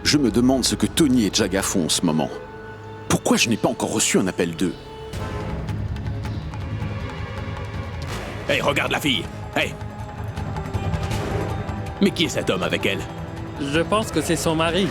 Je me demande ce que Tony et Jaga font en ce moment. Pourquoi je n'ai pas encore reçu un appel d'eux? Hey, regarde la fille! Hey! Mais qui est cet homme avec elle? Je pense que c'est son mari.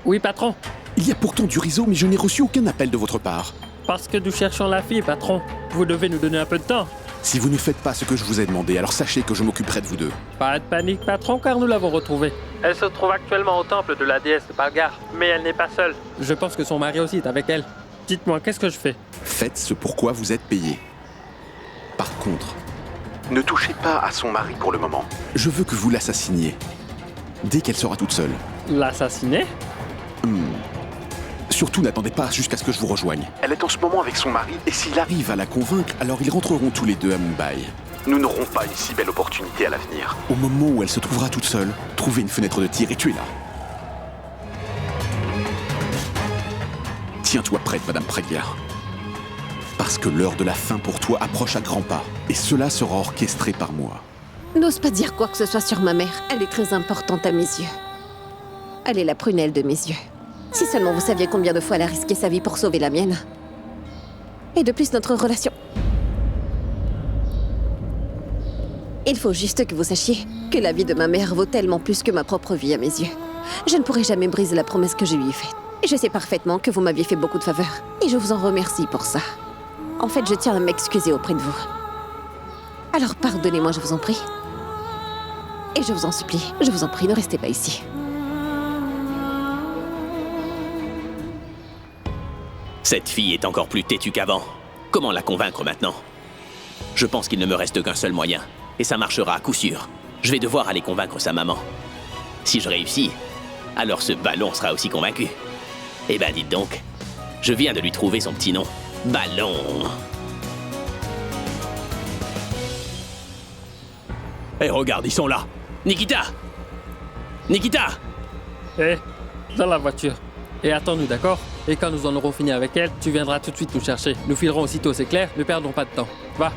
Oui, patron. Il y a pourtant du réseau, mais je n'ai reçu aucun appel de votre part. Parce que nous cherchons la fille, patron. Vous devez nous donner un peu de temps. Si vous ne faites pas ce que je vous ai demandé, alors sachez que je m'occuperai de vous deux. Pas de panique, patron, car nous l'avons retrouvée. Elle se trouve actuellement au temple de la déesse de Balgar, mais elle n'est pas seule. Je pense que son mari aussi est avec elle. Dites-moi, qu'est-ce que je fais? Faites ce pourquoi vous êtes payé. Par contre, ne touchez pas à son mari pour le moment. Je veux que vous l'assassiniez. Dès qu'elle sera toute seule. L'assassiner? Surtout n'attendez pas jusqu'à ce que je vous rejoigne. Elle est en ce moment avec son mari, et s'il arrive à la convaincre, alors ils rentreront tous les deux à Mumbai. Nous n'aurons pas une si belle opportunité à l'avenir. Au moment où elle se trouvera toute seule, trouvez une fenêtre de tir et tuez-la. Tiens-toi prête, Madame Pragya. Parce que l'heure de la fin pour toi approche à grands pas, et cela sera orchestré par moi. N'ose pas dire quoi que ce soit sur ma mère. Elle est très importante à mes yeux. Elle est la prunelle de mes yeux. Si seulement vous saviez combien de fois elle a risqué sa vie pour sauver la mienne. Et de plus, notre relation. Il faut juste que vous sachiez que la vie de ma mère vaut tellement plus que ma propre vie à mes yeux. Je ne pourrai jamais briser la promesse que je lui ai faite. Et je sais parfaitement que vous m'aviez fait beaucoup de faveurs. Et je vous en remercie pour ça. En fait, je tiens à m'excuser auprès de vous. Alors pardonnez-moi, je vous en prie. Et je vous en supplie, je vous en prie, ne restez pas ici. Cette fille est encore plus têtue qu'avant. Comment la convaincre maintenant? Je pense qu'il ne me reste qu'un seul moyen, et ça marchera à coup sûr. Je vais devoir aller convaincre sa maman. Si je réussis, alors ce ballon sera aussi convaincu. Eh ben dites donc, je viens de lui trouver son petit nom. Ballon. Eh regarde, ils sont là. Nikita! Nikita! Eh, dans la voiture. Et attends-nous, d'accord? Et quand nous en aurons fini avec elle, tu viendras tout de suite nous chercher. Nous filerons aussitôt, c'est clair? Ne perdons pas de temps. Va.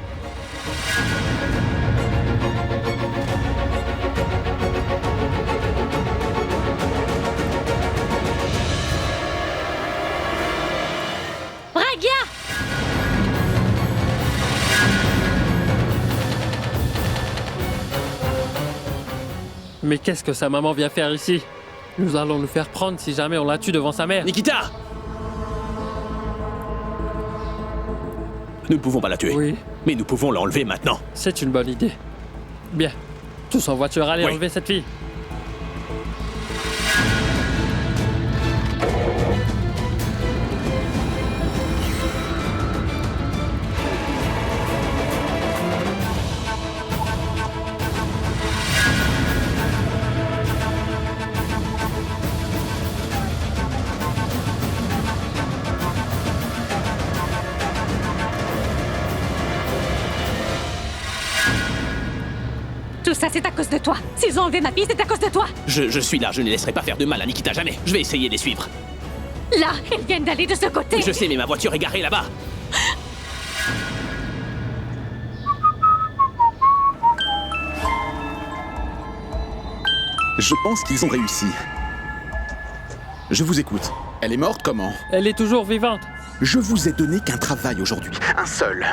Pragya! Mais qu'est-ce que sa maman vient faire ici? Nous allons nous faire prendre si jamais on la tue devant sa mère. Nikita! Nous ne pouvons pas la tuer. Oui, Mais nous pouvons l'enlever maintenant. c'est une bonne idée. Bien. Tous en voiture, allez Oui. enlever cette fille. Tout ça, c'est à cause de toi. S'ils ont enlevé ma fille, c'est à cause de toi. Je suis là, je ne laisserai pas faire de mal à Nikita jamais. Je vais essayer de les suivre. Là, ils viennent d'aller de ce côté. Je sais, mais ma voiture est garée là-bas. Je pense qu'ils ont réussi. Je vous écoute. Elle est morte comment? Elle est toujours vivante. Je vous ai donné qu'un travail aujourd'hui. Un seul.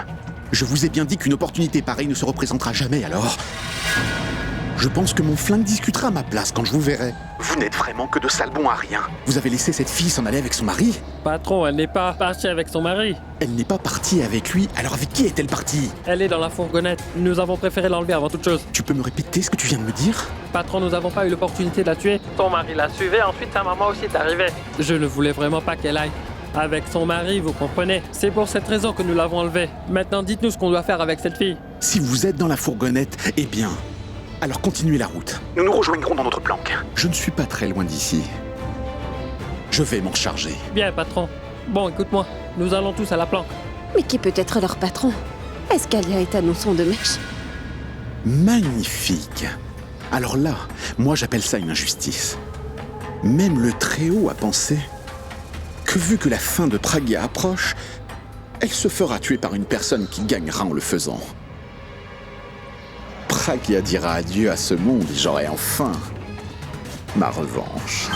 Je vous ai bien dit qu'une opportunité pareille ne se représentera jamais, alors... Je pense que mon flingue discutera à ma place quand je vous verrai. Vous n'êtes vraiment que de sales bons à rien. Vous avez laissé cette fille s'en aller avec son mari? Patron, elle n'est pas partie avec son mari. Elle n'est pas partie avec lui, alors avec qui est-elle partie? Elle est dans la fourgonnette. Nous avons préféré l'enlever avant toute chose. Tu peux me répéter ce que tu viens de me dire? Patron, nous n'avons pas eu l'opportunité de la tuer. Son mari la suivait, ensuite sa maman aussi est arrivée. Je ne voulais vraiment pas qu'elle aille avec son mari, vous comprenez? C'est pour cette raison que nous l'avons enlevée. Maintenant, dites-nous ce qu'on doit faire avec cette fille. Si vous êtes dans la fourgonnette, eh bien... alors continuez la route. Nous nous rejoindrons dans notre planque. Je ne suis pas très loin d'ici. Je vais m'en charger. Bien, patron. Bon, écoute-moi. Nous allons tous à la planque. Mais qui peut être leur patron? Est-ce qu'Alia est un noçon de mèche? Magnifique. Alors là, moi j'appelle ça une injustice. Même le Très-Haut a pensé que vu que la fin de Pragya approche, elle se fera tuer par une personne qui gagnera en le faisant. Pragya dira adieu à ce monde et j'aurai enfin ma revanche.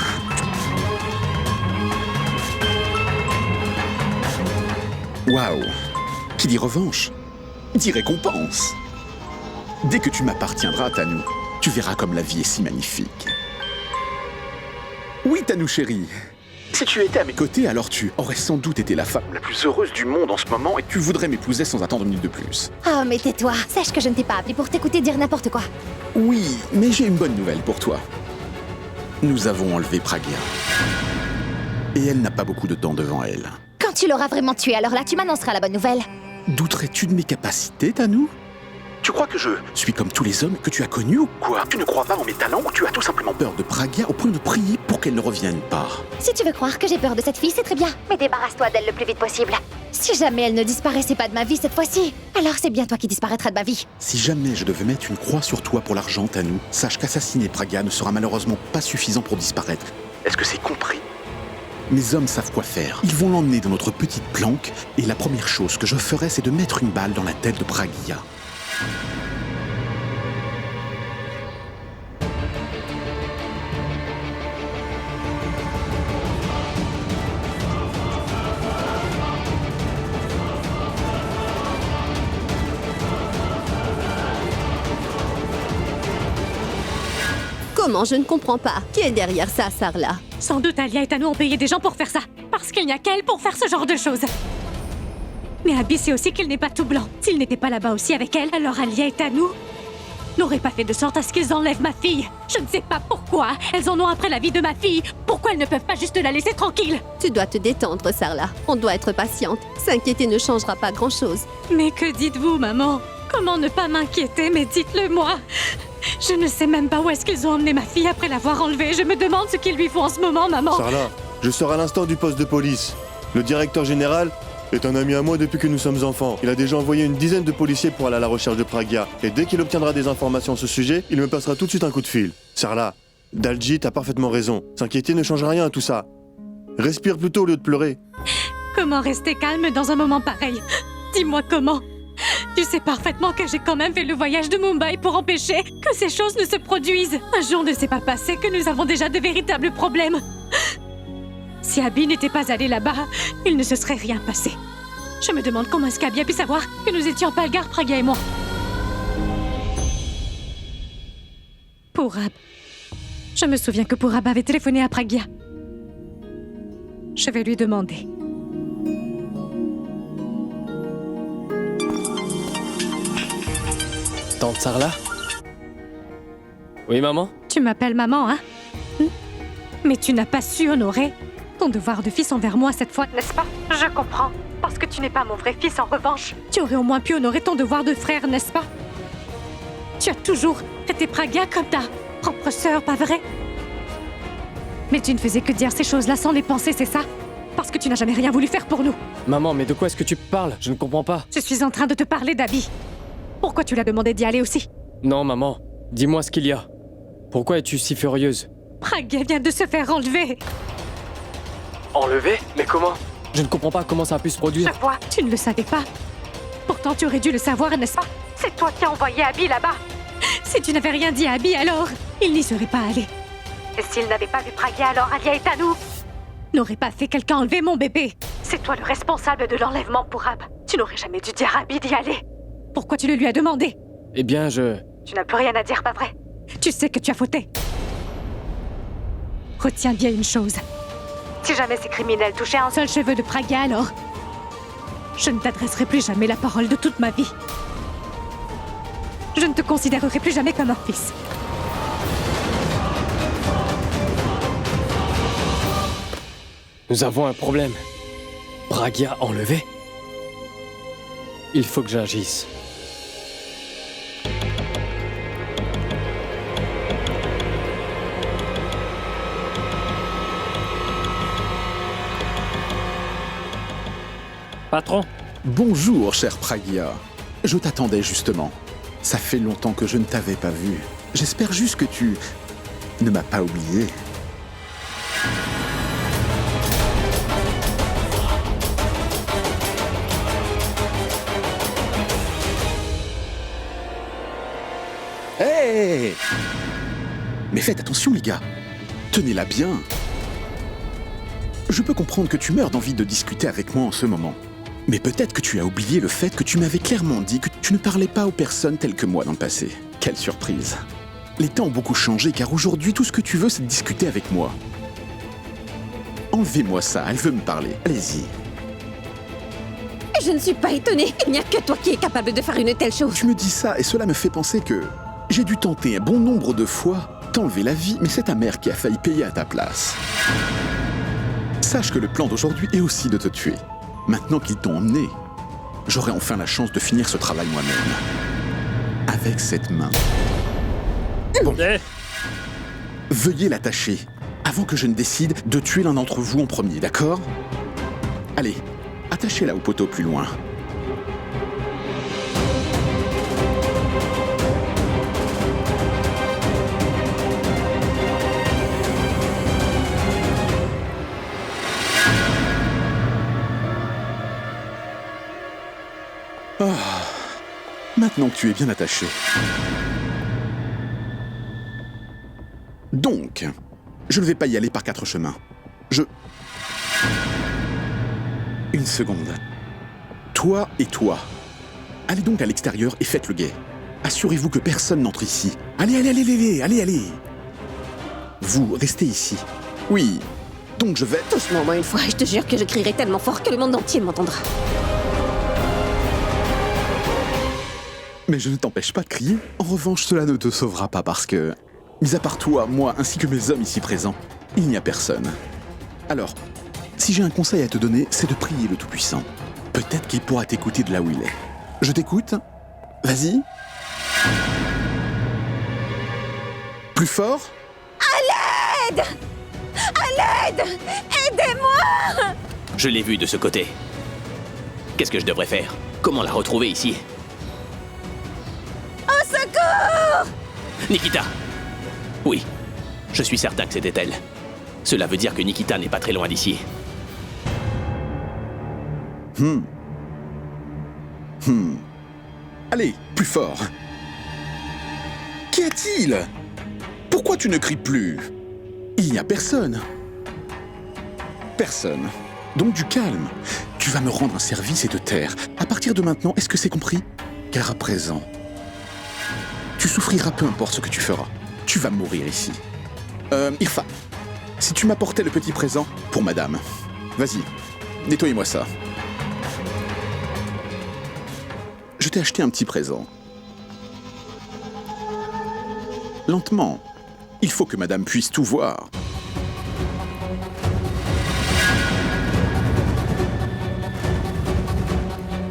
Waouh! Qui dit revanche dit récompense. Dès que tu m'appartiendras, Tanou, tu verras comme la vie est si magnifique. Oui, Tanou chérie. Si tu étais à mes côtés, alors tu aurais sans doute été la femme la plus heureuse du monde en ce moment et tu voudrais m'épouser sans attendre une minute de plus. Oh, mais tais-toi. Sache que je ne t'ai pas appelé pour t'écouter dire n'importe quoi. Oui, mais j'ai une bonne nouvelle pour toi. Nous avons enlevé Pragya. Et elle n'a pas beaucoup de temps devant elle. Quand tu l'auras vraiment tué, alors là, tu m'annonceras la bonne nouvelle. Douterais-tu de mes capacités, Tanou? Tu crois que je suis comme tous les hommes que tu as connus ou quoi? Tu ne crois pas en mes talents ou tu as tout simplement peur de Pragya au point de prier pour qu'elle ne revienne pas? Si tu veux croire que j'ai peur de cette fille, c'est très bien. Mais débarrasse-toi d'elle le plus vite possible. Si jamais elle ne disparaissait pas de ma vie cette fois-ci, alors c'est bien toi qui disparaîtras de ma vie. Si jamais je devais mettre une croix sur toi pour l'argent, Tanou, sache qu'assassiner Pragya ne sera malheureusement pas suffisant pour disparaître. Est-ce que c'est compris? Mes hommes savent quoi faire. Ils vont l'emmener dans notre petite planque et la première chose que je ferai, c'est de mettre une balle dans la tête de Pragya. Comment? Je ne comprends pas. Qui est derrière ça, Sarla? Sans doute Alia et Tanou ont payé des gens pour faire ça. Parce qu'il n'y a qu'elle pour faire ce genre de choses. Mais Abby sait aussi qu'il n'est pas tout blanc. S'il n'était pas là-bas aussi avec elle, alors Alia et Tanou n'auraient pas fait de sorte à ce qu'ils enlèvent ma fille. Je ne sais pas pourquoi. Elles en ont après la vie de ma fille. Pourquoi elles ne peuvent pas juste la laisser tranquille? Tu dois te détendre, Sarla. On doit être patiente. S'inquiéter ne changera pas grand-chose. Mais que dites-vous, maman? Comment ne pas m'inquiéter? Mais dites-le-moi. Je ne sais même pas où est-ce qu'ils ont emmené ma fille après l'avoir enlevée. Je me demande ce qu'ils lui font en ce moment, maman. Sarla, je sors à l'instant du poste de police. Le directeur général est un ami à moi depuis que nous sommes enfants. Il a déjà envoyé une dizaine de policiers pour aller à la recherche de Pragya. Et dès qu'il obtiendra des informations à ce sujet, il me passera tout de suite un coup de fil. Sarla, Daljit a parfaitement raison. S'inquiéter ne change rien à tout ça. Respire plutôt au lieu de pleurer. Comment rester calme dans un moment pareil? Dis-moi comment. Tu sais parfaitement que j'ai quand même fait le voyage de Mumbai pour empêcher que ces choses ne se produisent. Un jour ne s'est pas passé que nous avons déjà de véritables problèmes. Si Abby n'était pas allée là-bas, il ne se serait rien passé. Je me demande comment est-ce qu'Abby a pu savoir que nous étions à Palgar, Pragya et moi. Pourab. Je me souviens que Pourab avait téléphoné à Pragya. Je vais lui demander. Tante Sarla? Oui, maman? Tu m'appelles maman, hein? Mais tu n'as pas su honorer ton devoir de fils envers moi cette fois, n'est-ce pas? Je comprends. Parce que tu n'es pas mon vrai fils en revanche. Tu aurais au moins pu honorer ton devoir de frère, n'est-ce pas? Tu as toujours traité Pragya comme ta propre sœur, pas vrai? Mais tu ne faisais que dire ces choses-là sans les penser, c'est ça? Parce que tu n'as jamais rien voulu faire pour nous. Maman, mais de quoi est-ce que tu parles? Je ne comprends pas. Je suis en train de te parler d'Abby. Pourquoi tu l'as demandé d'y aller aussi? Non, maman. Dis-moi ce qu'il y a. Pourquoi es-tu si furieuse? Pragya vient de se faire enlever. Enlever? Mais comment? Je ne comprends pas comment ça a pu se produire. Je vois, tu ne le savais pas. Pourtant, tu aurais dû le savoir, n'est-ce pas? C'est toi qui as envoyé Abby là-bas. Si tu n'avais rien dit à Abby, alors il n'y serait pas allé. Et s'il n'avait pas vu Pragya, alors Alia et Tanou n'aurait pas fait quelqu'un enlever mon bébé. C'est toi le responsable de l'enlèvement pour Ab. Tu n'aurais jamais dû dire à Abby d'y aller. Pourquoi tu le lui as demandé? Eh bien, Tu n'as plus rien à dire, pas vrai? Tu sais que tu as fauté. Retiens bien une chose. Si jamais ces criminels touchaient un seul cheveu de Pragya, alors je ne t'adresserai plus jamais la parole de toute ma vie. Je ne te considérerai plus jamais comme un fils. Nous avons un problème. Pragya enlevé? Il faut que j'agisse. Patron? Bonjour, cher Pragya. Je t'attendais justement. Ça fait longtemps que je ne t'avais pas vu. J'espère juste que tu ne m'as pas oublié. Hé! Mais faites attention, les gars. Tenez-la bien. Je peux comprendre que tu meurs d'envie de discuter avec moi en ce moment. Mais peut-être que tu as oublié le fait que tu m'avais clairement dit que tu ne parlais pas aux personnes telles que moi dans le passé. Quelle surprise. Les temps ont beaucoup changé car aujourd'hui, tout ce que tu veux, c'est de discuter avec moi. Enlevez-moi ça, elle veut me parler. Allez-y. Je ne suis pas étonnée. Il n'y a que toi qui es capable de faire une telle chose. Tu me dis ça et cela me fait penser que j'ai dû tenter un bon nombre de fois t'enlever la vie, mais c'est ta mère qui a failli payer à ta place. Sache que le plan d'aujourd'hui est aussi de te tuer. Maintenant qu'ils t'ont emmené, j'aurai enfin la chance de finir ce travail moi-même. Avec cette main. Bon. Eh, Veuillez l'attacher, avant que je ne décide de tuer l'un d'entre vous en premier, d'accord? Allez, attachez-la au poteau plus loin. Maintenant que tu es bien attaché. Donc, je ne vais pas y aller par 4 chemins. Une seconde. Toi et toi. Allez donc à l'extérieur et faites le guet. Assurez-vous que personne n'entre ici. Allez. Vous, restez ici. Oui. Donc je vais... Touche-moi au moins une fois et je te jure que je crierai tellement fort que le monde entier m'entendra. Mais je ne t'empêche pas de crier. En revanche, cela ne te sauvera pas parce que, mis à part toi, moi, ainsi que mes hommes ici présents, il n'y a personne. Alors, si j'ai un conseil à te donner, c'est de prier le Tout-Puissant. Peut-être qu'il pourra t'écouter de là où il est. Je t'écoute. Vas-y. Plus fort. À l'aide! Aidez-moi! Je l'ai vue de ce côté. Qu'est-ce que je devrais faire? Comment la retrouver ici? Au secours! Nikita! Oui, je suis certain que c'était elle. Cela veut dire que Nikita n'est pas très loin d'ici. Allez, plus fort. Qu'y a-t-il? Pourquoi tu ne cries plus? Il n'y a personne. Personne. Donc du calme. Tu vas me rendre un service et te taire. À partir de maintenant, est-ce que c'est compris? Car à présent, tu souffriras peu importe ce que tu feras. Tu vas mourir ici. Irfa, si tu m'apportais le petit présent pour madame. Vas-y, nettoyez-moi ça. Je t'ai acheté un petit présent. Lentement. Il faut que madame puisse tout voir.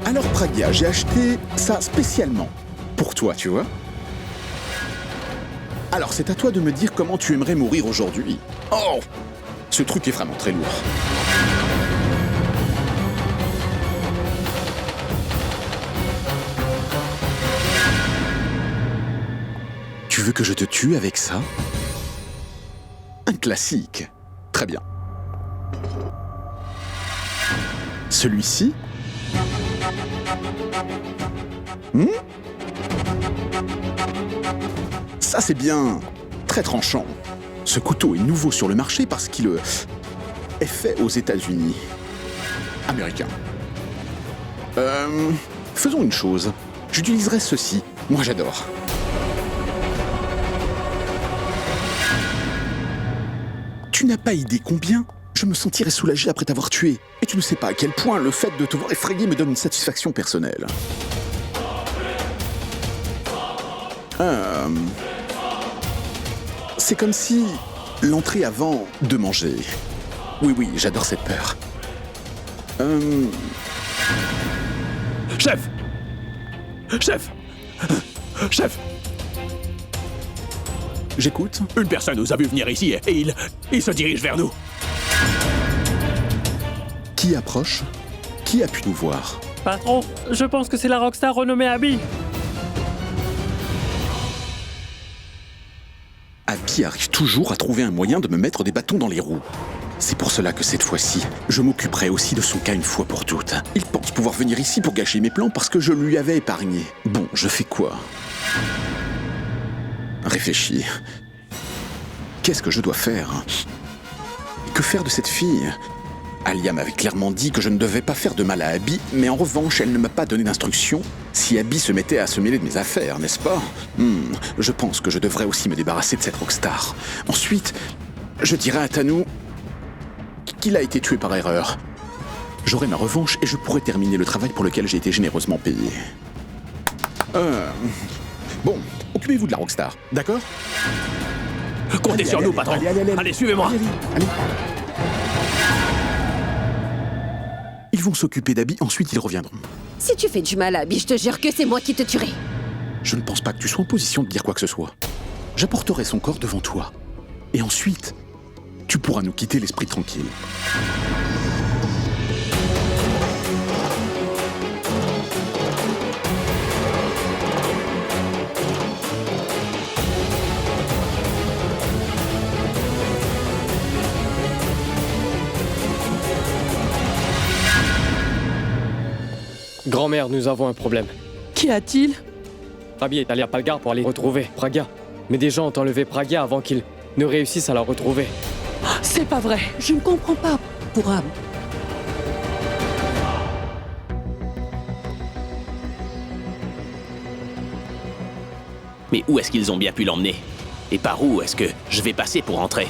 Alors Pragya, j'ai acheté ça spécialement pour toi, tu vois. Alors c'est à toi de me dire comment tu aimerais mourir aujourd'hui. Oh! Ce truc est vraiment très lourd. Tu veux que je te tue avec ça? Un classique. Très bien. Celui-ci? Ça c'est bien. Très tranchant. Ce couteau est nouveau sur le marché parce qu'il est fait aux États-Unis. Américain. Faisons une chose. J'utiliserai ceci. Moi j'adore. Tu n'as pas idée combien je me sentirais soulagé après t'avoir tué. Et tu ne sais pas à quel point le fait de te voir effrayé me donne une satisfaction personnelle. C'est comme si l'entrée avant de manger. Oui, j'adore cette peur. Chef! Chef! Chef! J'écoute. Une personne nous a vu venir ici et il se dirige vers nous. Qui approche? Qui a pu nous voir? patron, je pense que c'est la rockstar renommée Abby. Abby arrive toujours à trouver un moyen de me mettre des bâtons dans les roues. C'est pour cela que cette fois-ci, je m'occuperai aussi de son cas une fois pour toutes. Il pense pouvoir venir ici pour gâcher mes plans parce que je lui avais épargné. Bon, je fais quoi? Réfléchis. Qu'est-ce que je dois faire? Que faire de cette fille? Alia m'avait clairement dit que je ne devais pas faire de mal à Abby, mais en revanche, elle ne m'a pas donné d'instruction si Abby se mettait à se mêler de mes affaires, n'est-ce pas? Je pense que je devrais aussi me débarrasser de cette rockstar. Ensuite, je dirai à Tanu qu'il a été tué par erreur. J'aurai ma revanche et je pourrai terminer le travail pour lequel j'ai été généreusement payé. Bon, occupez-vous de la rockstar, d'accord? Comptez sur nous, patron. Allez, suivez-moi. Allez. Ils vont s'occuper d'Abby, ensuite ils reviendront. Si tu fais du mal à Abby, je te jure que c'est moi qui te tuerai. Je ne pense pas que tu sois en position de dire quoi que ce soit. J'apporterai son corps devant toi. Et ensuite, tu pourras nous quitter l'esprit tranquille. Grand-mère, nous avons un problème. Qu'y a-t-il? Abby est allé à Palgar pour aller retrouver Praga. Mais des gens ont enlevé Praga avant qu'ils ne réussissent à la retrouver. C'est pas vrai. Je ne comprends pas. Pour Mais où est-ce qu'ils ont bien pu l'emmener? Et par où est-ce que je vais passer pour entrer?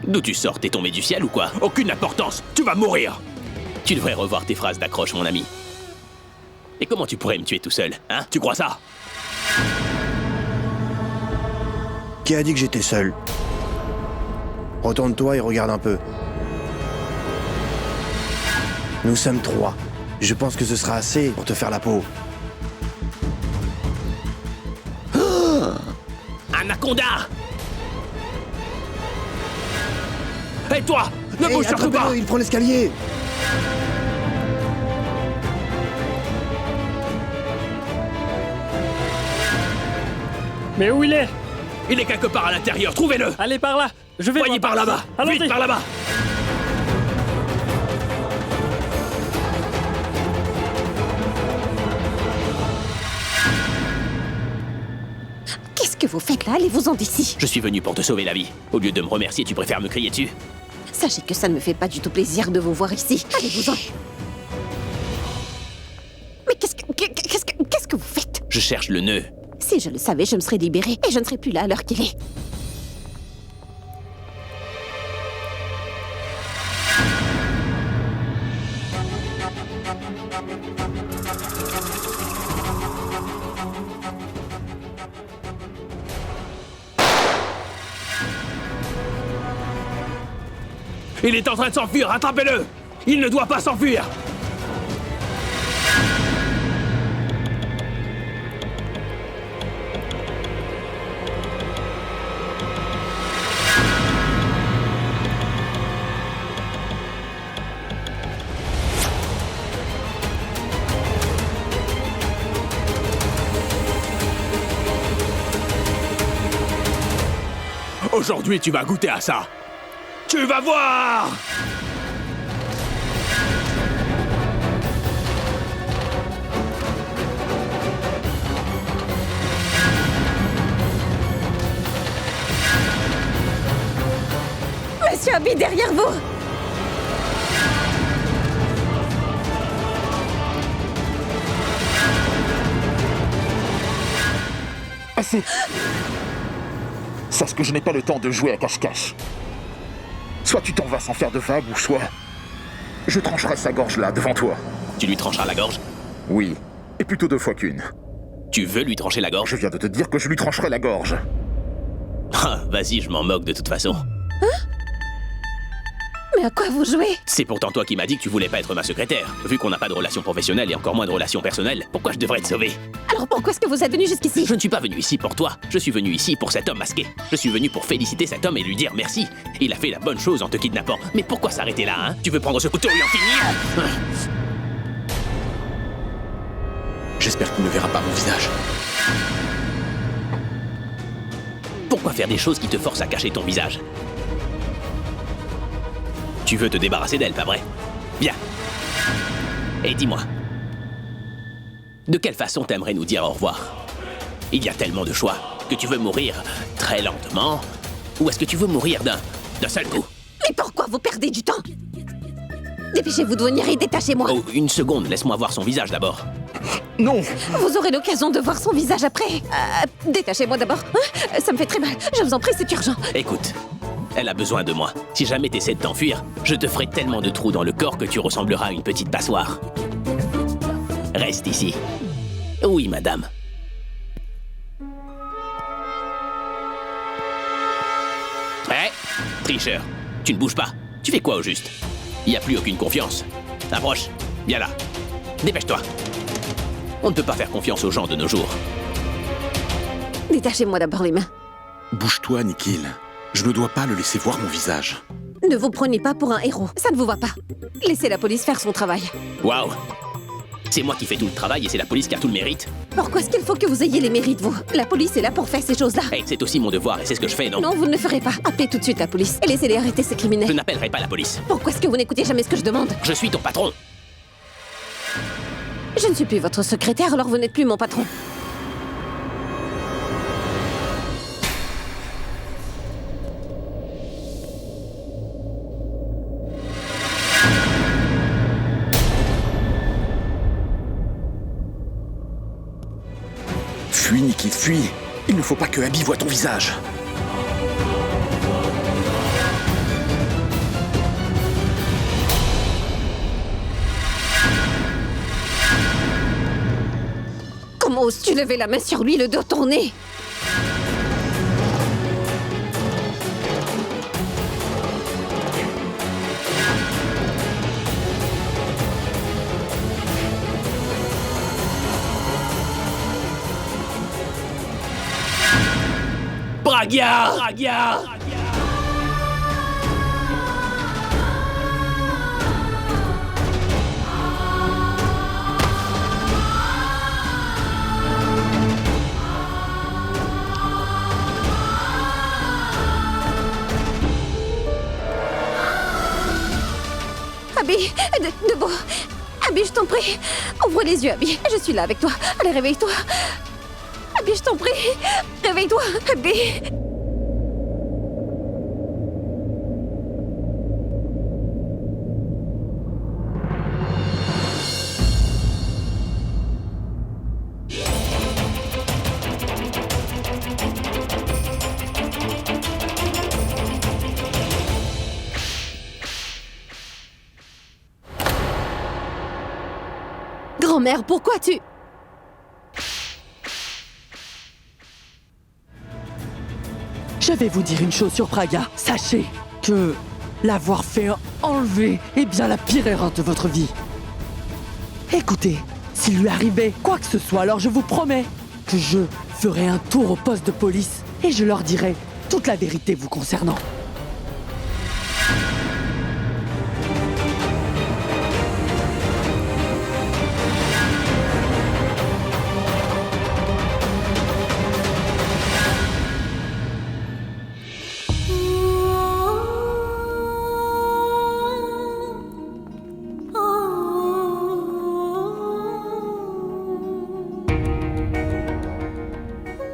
D'où tu sors? T'es tombé du ciel ou quoi? Aucune importance! Tu vas mourir! Tu devrais revoir tes phrases d'accroche, mon ami. Et comment tu pourrais me tuer tout seul, hein? Tu crois ça? Qui a dit que j'étais seul? Retourne-toi et regarde un peu. Nous sommes 3. Je pense que ce sera assez pour te faire la peau. Anaconda! Et toi! Ne bouge surtout pas! Il prend l'escalier! Mais où il est? Il est quelque part à l'intérieur, trouvez-le! Allez par là. Je vais. Voyez par là-bas! Allons-y. Vite par là-bas! Qu'est-ce que vous faites là? Allez-vous-en d'ici. Je suis venu pour te sauver la vie. Au lieu de me remercier, tu préfères me crier dessus? Sachez que ça ne me fait pas du tout plaisir de vous voir ici. Allez-vous-en. Mais qu'est-ce que vous faites? Je cherche le nœud. Si je le savais, je me serais libérée et je ne serais plus là à l'heure qu'il est. Il est en train de s'enfuir, rattrapez-le! Il ne doit pas s'enfuir! Aujourd'hui, tu vas goûter à ça! Tu vas voir! Monsieur Abby, derrière vous! Assez. Sache que je n'ai pas le temps de jouer à cache-cache. Soit tu t'en vas sans faire de vagues, ou soit... je trancherai sa gorge là, devant toi. Tu lui trancheras la gorge? Oui, et plutôt 2 fois qu'une. Tu veux lui trancher la gorge? Je viens de te dire que je lui trancherai la gorge. Ah, vas-y, je m'en moque de toute façon. Mais à quoi vous jouez? C'est pourtant toi qui m'as dit que tu voulais pas être ma secrétaire. Vu qu'on n'a pas de relation professionnelle et encore moins de relation personnelle, pourquoi je devrais te sauver? Alors pourquoi est-ce que vous êtes venu jusqu'ici? Je ne suis pas venu ici pour toi. Je suis venu ici pour cet homme masqué. Je suis venu pour féliciter cet homme et lui dire merci. Il a fait la bonne chose en te kidnappant. Mais pourquoi s'arrêter là, hein? Tu veux prendre ce couteau et en finir? J'espère qu'il ne verra pas mon visage. Pourquoi faire des choses qui te forcent à cacher ton visage? Tu veux te débarrasser d'elle, pas vrai? Bien. Et dis-moi, de quelle façon t'aimerais nous dire au revoir? Il y a tellement de choix que tu veux mourir très lentement, ou est-ce que tu veux mourir d'un seul coup? Mais pourquoi vous perdez du temps? Dépêchez-vous de venir et détachez-moi. Oh, une seconde, laisse-moi voir son visage d'abord. Non! Vous aurez l'occasion de voir son visage après. Détachez-moi d'abord. Hein? Ça me fait très mal. Je vous en prie, c'est urgent. Écoute, elle a besoin de moi. Si jamais t'essaies de t'enfuir, je te ferai tellement de trous dans le corps que tu ressembleras à une petite passoire. Reste ici. Oui, madame. Hé, tricheur, tu ne bouges pas. Tu fais quoi au juste? Il n'y a plus aucune confiance. Approche, viens là. Dépêche-toi. On ne peut pas faire confiance aux gens de nos jours. Détachez-moi d'abord les mains. Bouge-toi, Nikhil. Je ne dois pas le laisser voir mon visage. Ne vous prenez pas pour un héros. Ça ne vous va pas. Laissez la police faire son travail. Waouh! C'est moi qui fais tout le travail et c'est la police qui a tout le mérite. Pourquoi est-ce qu'il faut que vous ayez les mérites, vous? La police est là pour faire ces choses-là. Hey, c'est aussi mon devoir et c'est ce que je fais, non? Non, vous ne le ferez pas. Appelez tout de suite la police et laissez-les arrêter ces Je criminels. n'appellerai pas la police. Pourquoi est-ce que vous n'écoutez jamais ce que je demande? Je suis ton patron. Je ne suis plus votre secrétaire, alors vous n'êtes plus mon patron. Fuis, Nikhil, fuis. Il ne faut pas que Abby voie ton visage. Comment oses-tu lever la main sur lui, le dos tourné? Pragya! Pragya! Abby, debout. Abby, je t'en prie. Ouvre les yeux, Abby. Je suis là avec toi. Allez, réveille-toi. Abby, je t'en prie. Réveille-toi, Abby. Grand-mère, pourquoi tu... Je vais vous dire une chose sur Pragya. Sachez que l'avoir fait enlever est bien la pire erreur de votre vie. Écoutez, s'il lui arrivait quoi que ce soit, alors je vous promets que je ferai un tour au poste de police et je leur dirai toute la vérité vous concernant.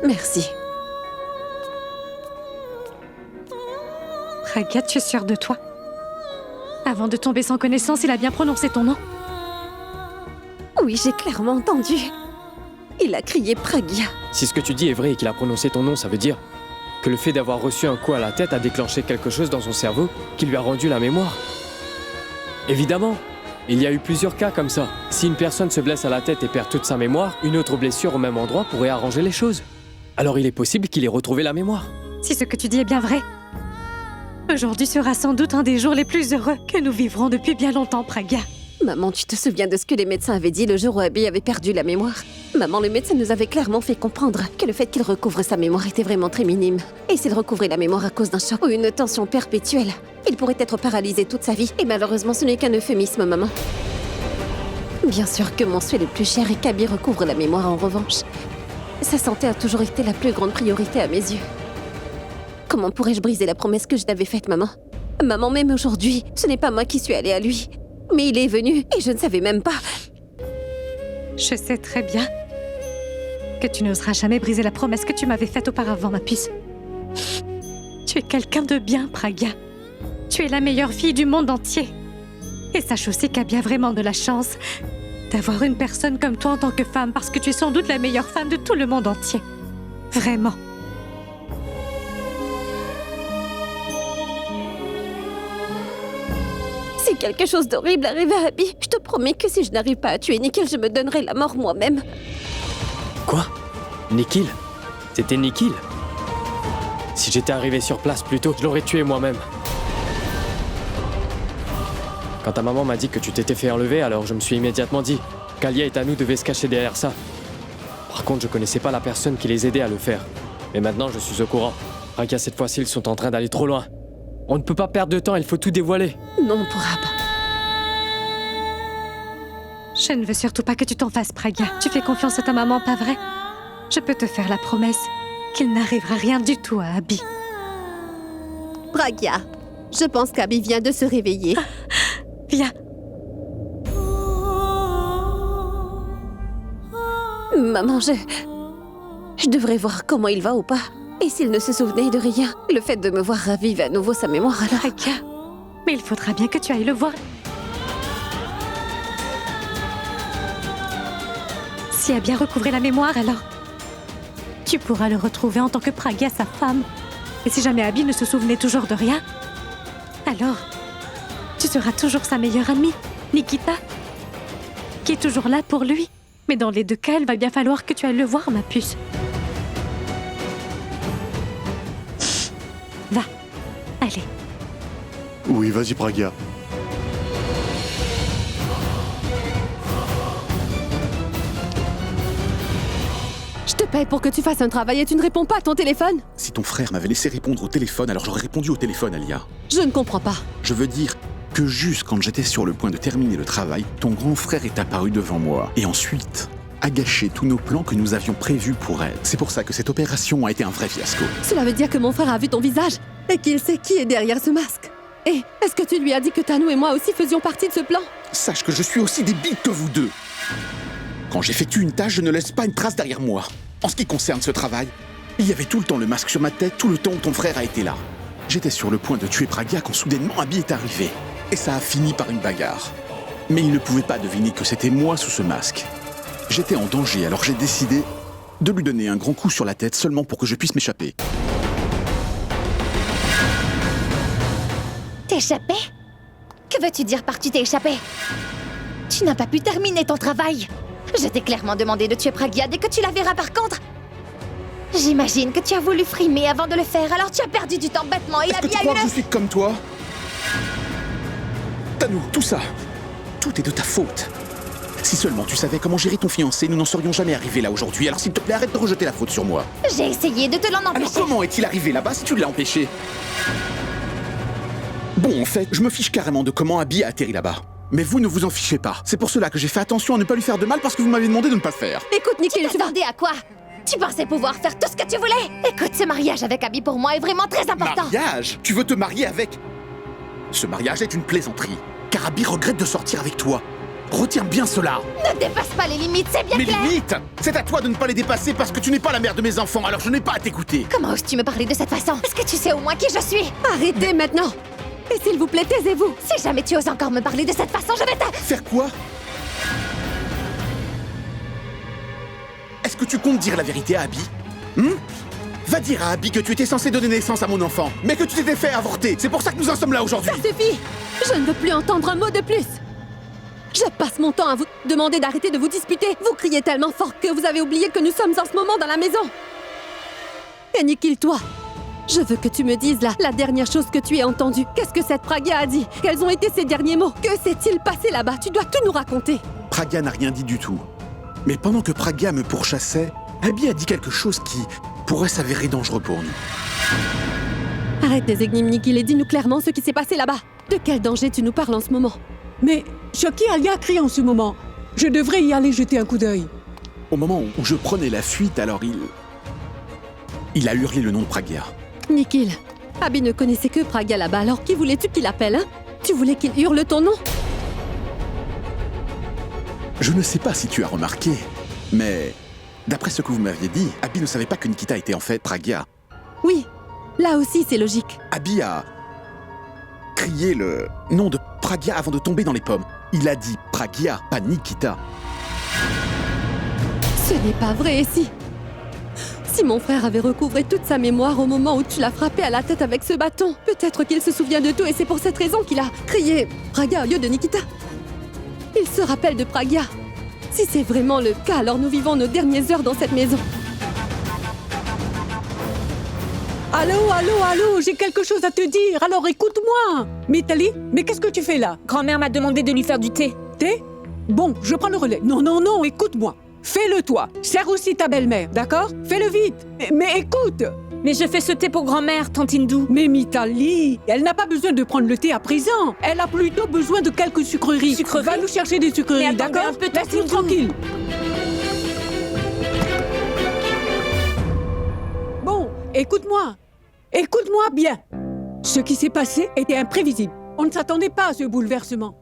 Merci. Pragya, tu es sûre de toi? Avant de tomber sans connaissance, il a bien prononcé ton nom. Oui, j'ai clairement entendu. Il a crié Pragya. Si ce que tu dis est vrai et qu'il a prononcé ton nom, ça veut dire que le fait d'avoir reçu un coup à la tête a déclenché quelque chose dans son cerveau qui lui a rendu la mémoire. Évidemment, il y a eu plusieurs cas comme ça. Si une personne se blesse à la tête et perd toute sa mémoire, une autre blessure au même endroit pourrait arranger les choses. Alors il est possible qu'il ait retrouvé la mémoire. Si ce que tu dis est bien vrai, aujourd'hui sera sans doute un des jours les plus heureux que nous vivrons depuis bien longtemps, Pragya. Maman, tu te souviens de ce que les médecins avaient dit le jour où Abby avait perdu la mémoire? Maman, le médecin nous avait clairement fait comprendre que le fait qu'il recouvre sa mémoire était vraiment très minime. Et s'il recouvrait la mémoire à cause d'un choc ou une tension perpétuelle, il pourrait être paralysé toute sa vie. Et malheureusement, ce n'est qu'un euphémisme, maman. Bien sûr que mon souhait le plus cher est qu'Abby recouvre la mémoire en revanche. Sa santé a toujours été la plus grande priorité à mes yeux. Comment pourrais-je briser la promesse que je t'avais faite, maman? Maman, même aujourd'hui, ce n'est pas moi qui suis allée à lui. Mais il est venu et je ne savais même pas. Je sais très bien que tu n'oseras jamais briser la promesse que tu m'avais faite auparavant, ma puce. Tu es quelqu'un de bien, Pragya. Tu es la meilleure fille du monde entier. Et sache aussi qu'Abby a vraiment de la chance d'avoir une personne comme toi en tant que femme, parce que tu es sans doute la meilleure femme de tout le monde entier. Vraiment. Si quelque chose d'horrible arrivait à Abby, je te promets que si je n'arrive pas à tuer Nikhil, je me donnerai la mort moi-même. Quoi? Nikhil? C'était Nikhil? Si j'étais arrivé sur place plus tôt, je l'aurais tué moi-même. Quand ta maman m'a dit que tu t'étais fait enlever, alors je me suis immédiatement dit qu'Alia et Tanu devaient se cacher derrière ça. Par contre, je connaissais pas la personne qui les aidait à le faire. Mais maintenant, je suis au courant. Pragya, cette fois-ci, ils sont en train d'aller trop loin. On ne peut pas perdre de temps, il faut tout dévoiler. Non, on pourra pas. Je ne veux surtout pas que tu t'en fasses, Pragya. Tu fais confiance à ta maman, pas vrai? Je peux te faire la promesse qu'il n'arrivera rien du tout à Abby. Pragya, je pense qu'Abby vient de se réveiller. Viens. Maman, je devrais voir comment il va ou pas. Et s'il ne se souvenait de rien, le fait de me voir ravive à nouveau sa mémoire alors... Pragya, mais il faudra bien que tu ailles le voir. Si Abby a recouvré la mémoire, alors tu pourras le retrouver en tant que Pragya, sa femme. Et si jamais Abby ne se souvenait toujours de rien, alors tu seras toujours sa meilleure amie, Nikita, qui est toujours là pour lui. Mais dans les deux cas, il va bien falloir que tu ailles le voir, ma puce. Va, allez. Oui, vas-y, Pragya. Je te paye pour que tu fasses un travail et tu ne réponds pas à ton téléphone? Si ton frère m'avait laissé répondre au téléphone, alors j'aurais répondu au téléphone, Alia. Je ne comprends pas. Je veux dire que juste quand j'étais sur le point de terminer le travail, ton grand frère est apparu devant moi. Et ensuite, a gâché tous nos plans que nous avions prévus pour elle. C'est pour ça que cette opération a été un vrai fiasco. Cela veut dire que mon frère a vu ton visage et qu'il sait qui est derrière ce masque. Et est-ce que tu lui as dit que Tanu et moi aussi faisions partie de ce plan? Sache que je suis aussi débile que vous deux. Quand j'effectue une tâche, je ne laisse pas une trace derrière moi. En ce qui concerne ce travail, il y avait tout le temps le masque sur ma tête, tout le temps où ton frère a été là. J'étais sur le point de tuer Pragya quand soudainement Abby est arrivé. Et ça a fini par une bagarre. Mais il ne pouvait pas deviner que c'était moi sous ce masque. J'étais en danger, alors j'ai décidé de lui donner un grand coup sur la tête seulement pour que je puisse m'échapper. T'échapper? Que veux-tu dire par tu t'es échappé? Tu n'as pas pu terminer ton travail. Je t'ai clairement demandé de tuer Pragya dès que tu la verras par contre. J'imagine que tu as voulu frimer avant de le faire, alors tu as perdu du temps bêtement et Est-ce que Abby tu a crois eu que je suis comme toi? Tanu, tout ça, tout est de ta faute. Si seulement tu savais comment gérer ton fiancé, nous n'en serions jamais arrivés là aujourd'hui. Alors s'il te plaît, arrête de rejeter la faute sur moi. J'ai essayé de te l'en Alors empêcher. comment est-il arrivé là-bas si tu l'as empêché? Bon, en fait, je me fiche carrément de comment Abby a atterri là-bas. Mais vous ne vous en fichez pas. C'est pour cela que j'ai fait attention à ne pas lui faire de mal parce que vous m'avez demandé de ne pas le faire. Écoute, Nikhil, Tu t'attendais à quoi? Tu pensais pouvoir faire tout ce que tu voulais? Écoute, ce mariage avec Abby pour moi est vraiment très important. Mariage? Tu veux te marier avec... Ce mariage est une plaisanterie. Car Abby regrette de sortir avec toi. Retiens bien cela. Ne dépasse pas les limites, c'est bien Mes clair. limites? C'est à toi de ne pas les dépasser parce que tu n'es pas la mère de mes enfants, alors je n'ai pas à t'écouter. Comment oses-tu me parler de cette façon? Est-ce que tu sais au moins qui je suis? arrêtez maintenant. Et s'il vous plaît, taisez-vous. Si jamais tu oses encore me parler de cette façon, je vais te... Faire quoi? Est-ce que tu comptes dire la vérité à Abby? Va dire à Abby que tu étais censé donner naissance à mon enfant, mais que tu t'étais fait avorter. C'est pour ça que nous en sommes là aujourd'hui. Ça suffit. Je ne veux plus entendre un mot de plus. Je passe mon temps à vous demander d'arrêter de vous disputer. Vous criez tellement fort que vous avez oublié que nous sommes en ce moment dans la maison. Et Nikhil, toi, je veux que tu me dises la dernière chose que tu aies entendue. Qu'est-ce que cette Pragya a dit? Quels ont été ses derniers mots? Que s'est-il passé là-bas? Tu dois tout nous raconter. Pragya n'a rien dit du tout. Mais pendant que Pragya me pourchassait, Abby a dit quelque chose qui pourrait s'avérer dangereux pour nous. Arrête tes énigmes, Nikhil, et dis-nous clairement ce qui s'est passé là-bas. De quel danger tu nous parles en ce moment? Mais Shoki Alia crie en ce moment. Je devrais y aller jeter un coup d'œil. Au moment où je prenais la fuite, alors il a hurlé le nom de Pragya. Nikhil, Abby ne connaissait que Pragya là-bas, alors qui voulais-tu qu'il appelle, hein? Tu voulais qu'il hurle ton nom? Je ne sais pas si tu as remarqué, mais d'après ce que vous m'aviez dit, Abby ne savait pas que Nikita était en fait Pragya. Oui, là aussi c'est logique. Abby a crié le nom de Pragya avant de tomber dans les pommes. Il a dit Pragya, pas Nikita. Ce n'est pas vrai, et si mon frère avait recouvré toute sa mémoire au moment où tu l'as frappé à la tête avec ce bâton, peut-être qu'il se souvient de tout et c'est pour cette raison qu'il a crié Pragya au lieu de Nikita. Il se rappelle de Pragya. Si c'est vraiment le cas, alors nous vivons nos dernières heures dans cette maison. Allô, j'ai quelque chose à te dire, alors écoute-moi. Mitali, mais qu'est-ce que tu fais là? Grand-mère m'a demandé de lui faire du thé. Thé? Bon, je prends le relais. Non, écoute-moi. Fais-le toi. Sers aussi ta belle-mère, d'accord? Fais-le vite. Mais écoute. Mais je fais ce thé pour grand-mère, tante Hindou. Mais Mitali, elle n'a pas besoin de prendre le thé à présent. Elle a plutôt besoin de quelques sucreries. Sucreries? Va nous chercher des sucreries, d'accord? Laisse-nous tranquille. Bon, écoute-moi. Écoute-moi bien. Ce qui s'est passé était imprévisible. On ne s'attendait pas à ce bouleversement.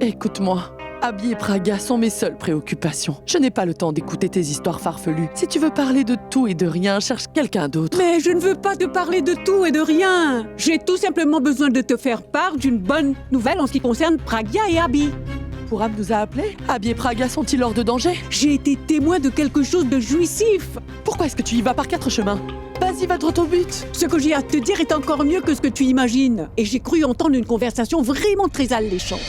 Écoute-moi. Abby et Pragya sont mes seules préoccupations. Je n'ai pas le temps d'écouter tes histoires farfelues. Si tu veux parler de tout et de rien, cherche quelqu'un d'autre. Mais je ne veux pas te parler de tout et de rien. J'ai tout simplement besoin de te faire part d'une bonne nouvelle en ce qui concerne Pragya et Abby. Pourra nous a appelé? Abby et Pragya sont-ils hors de danger? J'ai été témoin de quelque chose de jouissif. Pourquoi est-ce que tu y vas par 4 chemins? Vas-y, va droit au but. Ce que j'ai à te dire est encore mieux que ce que tu imagines. Et j'ai cru entendre une conversation vraiment très alléchante.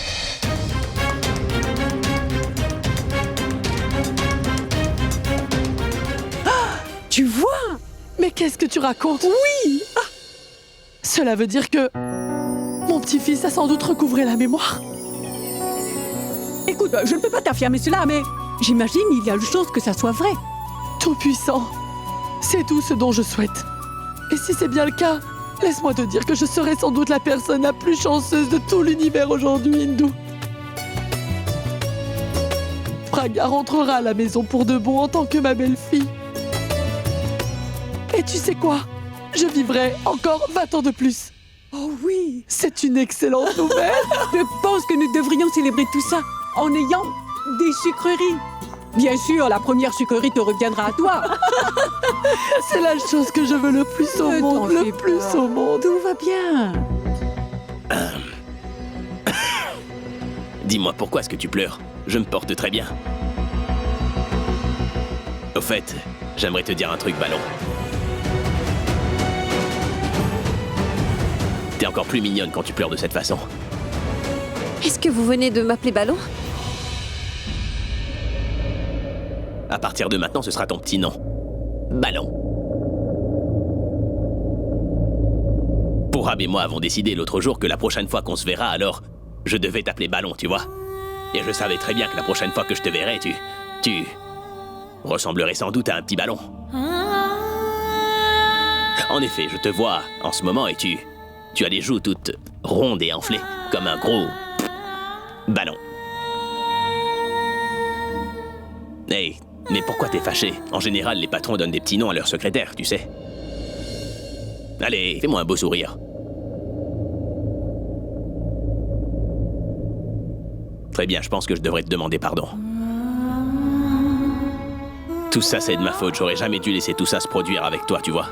Tu vois? Mais qu'est-ce que tu racontes? Oui! Cela veut dire que mon petit-fils a sans doute recouvré la mémoire. Écoute, je ne peux pas t'affirmer cela, mais j'imagine il y a une chance que ça soit vrai. Tout-puissant, c'est tout ce dont je souhaite. Et si c'est bien le cas, laisse-moi te dire que je serai sans doute la personne la plus chanceuse de tout l'univers aujourd'hui, Hindou. Pragya rentrera à la maison pour de bon en tant que ma belle-fille. Et tu sais quoi? Je vivrai encore 20 ans de plus. Oh oui! C'est une excellente nouvelle. Je pense que nous devrions célébrer tout ça en ayant des sucreries. Bien sûr, la première sucrerie te reviendra à toi. C'est la chose que je veux le plus au monde, le plus au monde. Tout va bien. Dis-moi, pourquoi est-ce que tu pleures? Je me porte très bien. Au fait, j'aimerais te dire un truc, Ballon. T'es encore plus mignonne quand tu pleures de cette façon. Est-ce que vous venez de m'appeler Ballon? À partir de maintenant, ce sera ton petit nom. Ballon. Pourhab et moi avons décidé l'autre jour que la prochaine fois qu'on se verra, alors, je devais t'appeler Ballon, tu vois. Et je savais très bien que la prochaine fois que je te verrai, tu ressemblerais sans doute à un petit ballon. En effet, je te vois en ce moment et tu as les joues toutes rondes et enflées, comme un gros ballon. Hey, mais pourquoi t'es fâché? En général, les patrons donnent des petits noms à leurs secrétaires, tu sais. Allez, fais-moi un beau sourire. Très bien, je pense que je devrais te demander pardon. Tout ça, c'est de ma faute. J'aurais jamais dû laisser tout ça se produire avec toi, tu vois.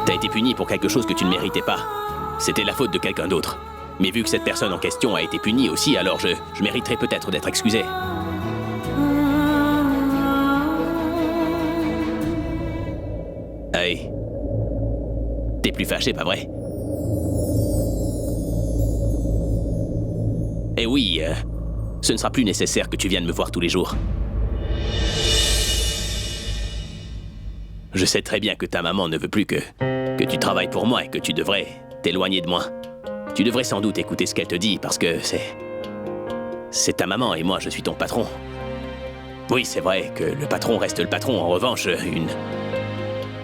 T'as été puni pour quelque chose que tu ne méritais pas. C'était la faute de quelqu'un d'autre. Mais vu que cette personne en question a été punie aussi, alors je mériterais peut-être d'être excusé. Hey. T'es plus fâché, pas vrai? Eh oui, ce ne sera plus nécessaire que tu viennes me voir tous les jours. Je sais très bien que ta maman ne veut plus que tu travailles pour moi et que tu devrais t'éloigner de moi. Tu devrais sans doute écouter ce qu'elle te dit parce que c'est ta maman et moi je suis ton patron. Oui, c'est vrai que le patron reste le patron. En revanche,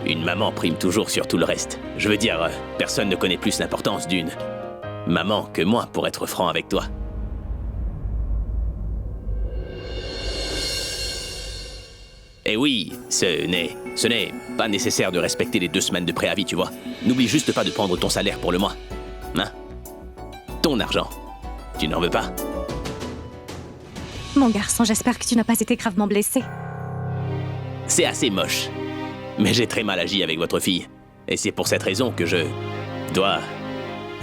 une maman prime toujours sur tout le reste. Je veux dire, personne ne connaît plus l'importance d'une maman que moi, pour être franc avec toi. Et oui, ce n'est pas nécessaire de respecter les 2 semaines de préavis, tu vois. N'oublie juste pas de prendre ton salaire pour le mois. Hein? Ton argent. Tu n'en veux pas? Mon garçon, j'espère que tu n'as pas été gravement blessé. C'est assez moche. Mais j'ai très mal agi avec votre fille. Et c'est pour cette raison que je dois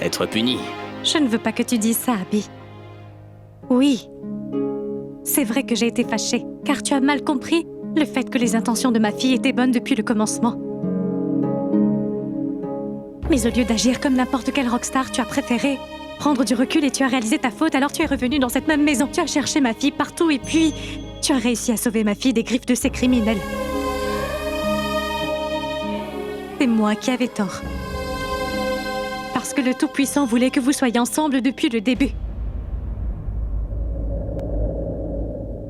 être puni. Je ne veux pas que tu dises ça, Abby. Oui. C'est vrai que j'ai été fâchée, car tu as mal compris le fait que les intentions de ma fille étaient bonnes depuis le commencement. Mais au lieu d'agir comme n'importe quel rockstar, tu as préféré prendre du recul et tu as réalisé ta faute, alors tu es revenu dans cette même maison. Tu as cherché ma fille partout et puis tu as réussi à sauver ma fille des griffes de ces criminels. C'est moi qui avais tort. Parce que le Tout-Puissant voulait que vous soyez ensemble depuis le début.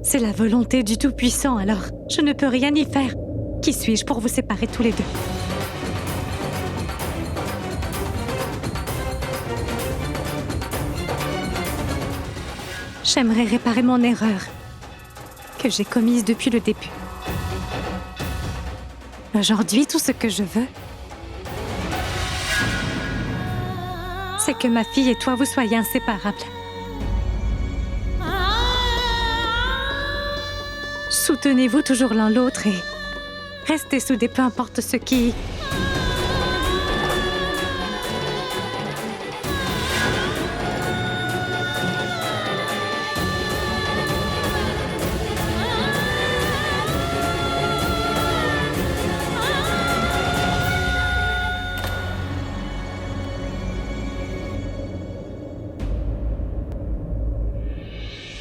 C'est la volonté du Tout-Puissant, alors je ne peux rien y faire. Qui suis-je pour vous séparer tous les deux? J'aimerais réparer mon erreur que j'ai commise depuis le début. Aujourd'hui, tout ce que je veux, c'est que ma fille et toi, vous soyez inséparables. Soutenez-vous toujours l'un l'autre et restez soudés, peu importe ce qui...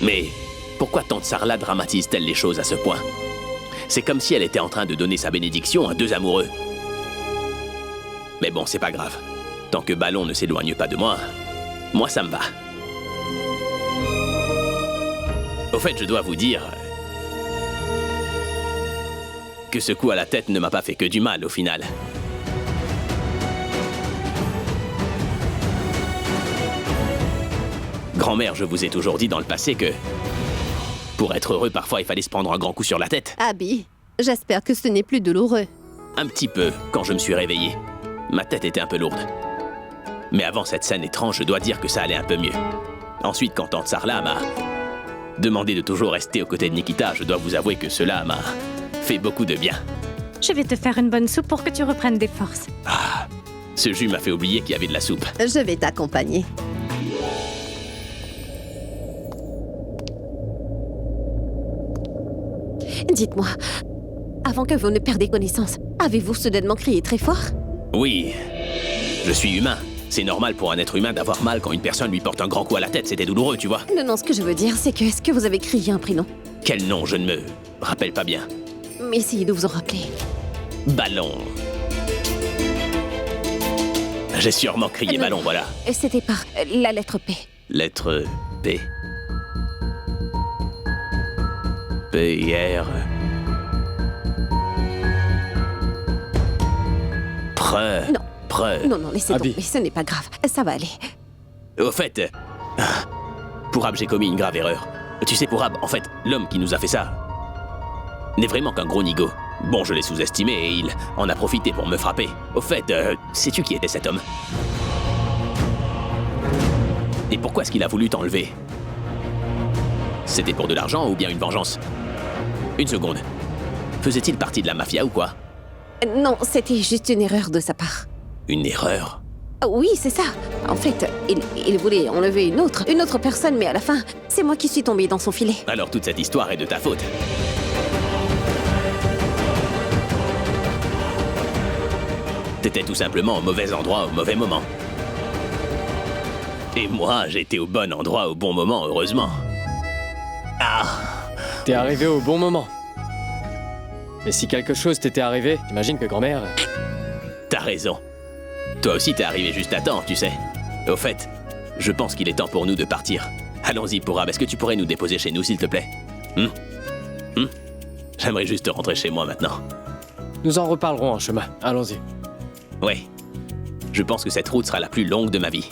Mais pourquoi tante Sarla dramatise-t-elle les choses à ce point? C'est comme si elle était en train de donner sa bénédiction à 2 amoureux. Mais bon, c'est pas grave. Tant que Ballon ne s'éloigne pas de moi, ça me va. Au fait, je dois vous dire que ce coup à la tête ne m'a pas fait que du mal au final. Grand-mère, je vous ai toujours dit dans le passé que pour être heureux, parfois il fallait se prendre un grand coup sur la tête. Abby, j'espère que ce n'est plus douloureux. Un petit peu, quand je me suis réveillé. Ma tête était un peu lourde. Mais avant cette scène étrange, je dois dire que ça allait un peu mieux. Ensuite, quand tante Sarla m'a demandé de toujours rester aux côtés de Nikita, je dois vous avouer que cela m'a fait beaucoup de bien. Je vais te faire une bonne soupe pour que tu reprennes des forces. Ah, ce jus m'a fait oublier qu'il y avait de la soupe. Je vais t'accompagner. Dites-moi, avant que vous ne perdiez connaissance, avez-vous soudainement crié très fort? Oui, je suis humain. C'est normal pour un être humain d'avoir mal quand une personne lui porte un grand coup à la tête. C'était douloureux, tu vois. Non, ce que je veux dire, c'est que est-ce que vous avez crié un prénom? Quel nom? Je ne me rappelle pas bien. Mais essayez de vous en rappeler. Ballon. J'ai sûrement crié Ballon, voilà. C'était par la lettre P. Lettre P. P-I-R... Non, laissez tomber, ce n'est pas grave, ça va aller. Au fait, pour Ab, j'ai commis une grave erreur. Tu sais, pour Ab, en fait, l'homme qui nous a fait ça n'est vraiment qu'un gros nigo. Bon, je l'ai sous-estimé et il en a profité pour me frapper. Au fait, sais-tu qui était cet homme? Et pourquoi est-ce qu'il a voulu t'enlever? C'était pour de l'argent ou bien une vengeance? Une seconde. Faisait-il partie de la mafia ou quoi? Non, c'était juste une erreur de sa part. Une erreur? Oui, c'est ça. En fait, il voulait enlever une autre personne, mais à la fin, c'est moi qui suis tombée dans son filet. Alors toute cette histoire est de ta faute. T'étais tout simplement au mauvais endroit au mauvais moment. Et moi, j'étais au bon endroit au bon moment, heureusement. Ah! T'es arrivé au bon moment. Mais si quelque chose t'était arrivé, j'imagine que grand-mère... T'as raison. Toi aussi t'es arrivé juste à temps, tu sais. Au fait, je pense qu'il est temps pour nous de partir. Allons-y, Pourab, est-ce que tu pourrais nous déposer chez nous, s'il te plaît? J'aimerais juste rentrer chez moi maintenant. Nous en reparlerons en chemin. Allons-y. Ouais. Je pense que cette route sera la plus longue de ma vie.